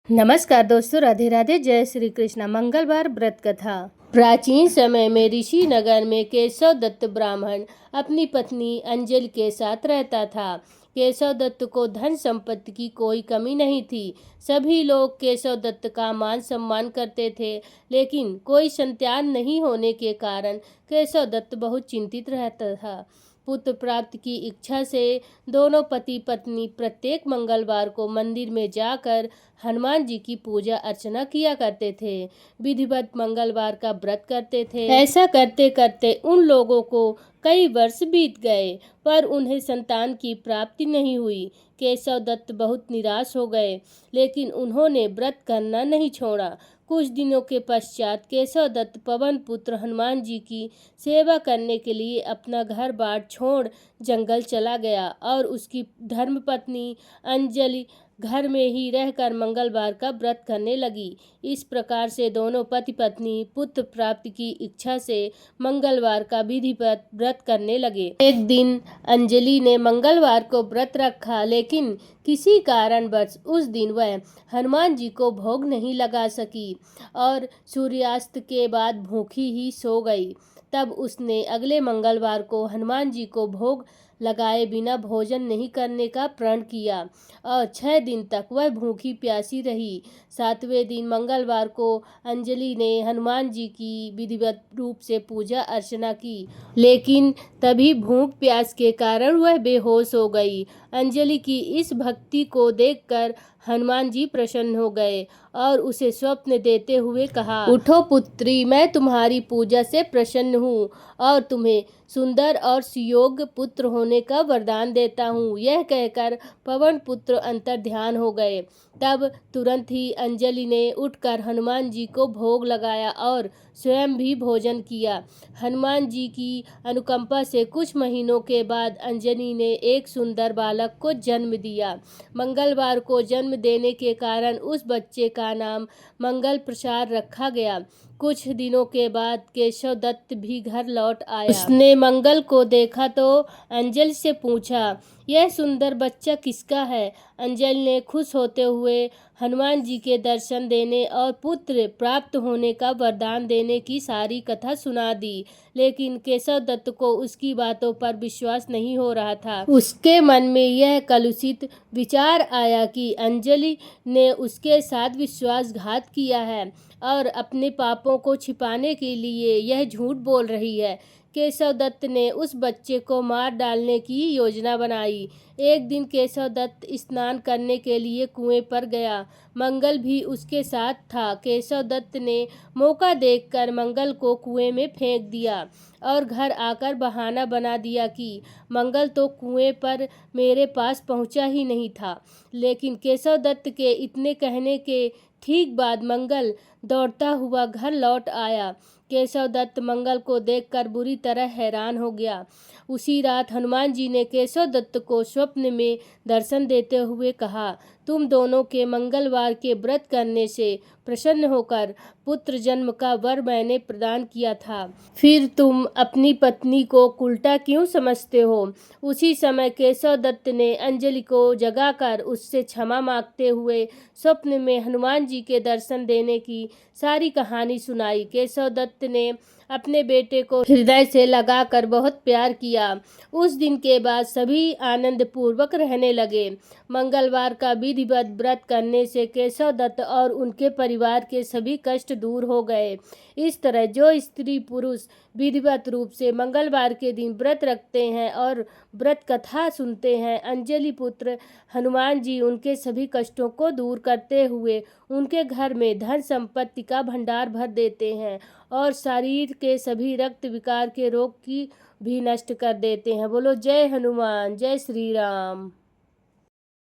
नमस्कार दोस्तों, राधे राधे। जय श्री कृष्ण। मंगलवार व्रत कथा। प्राचीन समय में ऋषि नगर में केशव दत्त ब्राह्मण अपनी पत्नी अंजलि के साथ रहता था। केशव दत्त को धन संपत्ति की कोई कमी नहीं थी। सभी लोग केशव दत्त का मान सम्मान करते थे, लेकिन कोई संतान नहीं होने के कारण केशव दत्त बहुत चिंतित रहता था। पुत्र प्राप्ति की इच्छा से दोनों पति पत्नी प्रत्येक मंगलवार को मंदिर में जाकर हनुमान जी की पूजा अर्चना किया करते थे। विधिवत मंगलवार का व्रत करते थे। ऐसा करते करते उन लोगों को कई वर्ष बीत गए, पर उन्हें संतान की प्राप्ति नहीं हुई। केशव दत्त बहुत निराश हो गए, लेकिन उन्होंने व्रत करना नहीं छोड़ा। कुछ दिनों के पश्चात केशव दत्त पवन पुत्र हनुमान जी की सेवा करने के लिए अपना घर बार छोड़ जंगल चला गया और उसकी धर्मपत्नी अंजलि घर में ही रहकर मंगलवार का व्रत करने लगी। इस प्रकार से दोनों पति पत्नी पुत्र प्राप्ति की इच्छा से मंगलवार का विधिवत व्रत करने लगे। एक दिन अंजलि ने मंगलवार को व्रत रखा, लेकिन किसी कारणवश उस दिन वह हनुमान जी को भोग नहीं लगा सकी और सूर्यास्त के बाद भूखी ही सो गई। तब उसने अगले मंगलवार को हनुमान जी को भोग लगाए बिना भोजन नहीं करने का प्रण किया और 6 दिन तक वह भूखी प्यासी रही। 7वें दिन मंगलवार को अंजलि ने हनुमान जी की विधिवत रूप से पूजा अर्चना की, लेकिन तभी भूख प्यास के कारण वह बेहोश हो गई। अंजलि की इस भक्ति को देखकर हनुमान जी प्रसन्न हो गए और उसे स्वप्न देते हुए कहा, उठो पुत्री, मैं तुम्हारी पूजा से प्रसन्न हूँ और तुम्हें सुंदर और सुयोग्य पुत्र होने का वरदान देता हूँ। यह कहकर पवन पुत्र अंतर ध्यान हो गए। तब तुरंत ही अंजलि ने उठकर हनुमान जी को भोग लगाया और स्वयं भी भोजन किया। हनुमान जी की अनुकंपा से कुछ महीनों के बाद अंजलि ने एक सुंदर बालक को जन्म दिया। मंगलवार को जन्म देने के कारण उस बच्चे का नाम मंगल प्रसाद रखा गया। कुछ दिनों के बाद केशव दत्त भी घर लौट आया। उसने मंगल को देखा तो अंजलि से पूछा, यह सुंदर बच्चा किसका है? अंजलि ने खुश होते हुए हनुमान जी के दर्शन देने और पुत्र प्राप्त होने का वरदान देने की सारी कथा सुना दी, लेकिन केशव दत्त को उसकी बातों पर विश्वास नहीं हो रहा था। उसके मन में यह कलुषित विचार आया कि अंजलि ने उसके साथ विश्वासघात किया है और अपने पापों को छिपाने के लिए यह झूठ बोल रही है। केशव दत्त ने उस बच्चे को मार डालने की योजना बनाई। एक दिन केशव दत्त स्नान करने के लिए कुएं पर गया। मंगल भी उसके साथ था। केशव दत्त ने मौका देखकर मंगल को कुएं में फेंक दिया और घर आकर बहाना बना दिया कि मंगल तो कुएं पर मेरे पास पहुंचा ही नहीं था। लेकिन केशव दत्त के इतने कहने के ठीक बाद मंगल दौड़ता हुआ घर लौट आया। केशव दत्त मंगल को देखकर बुरी तरह हैरान हो गया। उसी रात हनुमान जी ने केशव दत्त को स्वप्न में दर्शन देते हुए कहा, तुम दोनों के मंगलवार के व्रत करने से प्रसन्न होकर पुत्र जन्म का वर मैंने प्रदान किया था। फिर तुम अपनी पत्नी को उल्टा क्यों समझते हो? उसी समय केशव दत्त ने अंजलि को जगाकर उससे क्षमा मांगते हुए स्वप्न में हनुमान जी के दर्शन देने की सारी कहानी सुनाई। केशव दत्त ने अपने बेटे को हृदय से लगाकर बहुत प्यार किया। उस दिन के बाद सभी आनंद पूर्वक रहने लगे। मंगलवार का विधिवत व्रत करने से केशव दत्त और उनके परिवार के सभी कष्ट दूर हो गए। इस तरह जो स्त्री पुरुष विधिवत रूप से मंगलवार के दिन व्रत रखते हैं और व्रत कथा सुनते हैं, अंजलि पुत्र हनुमान जी उनके सभी कष्टों को दूर करते हुए उनके घर में धन संपत्ति का भंडार भर देते हैं और शरीर के सभी रक्त विकार के रोग की भी नष्ट कर देते हैं। बोलो जय हनुमान, जय श्री राम।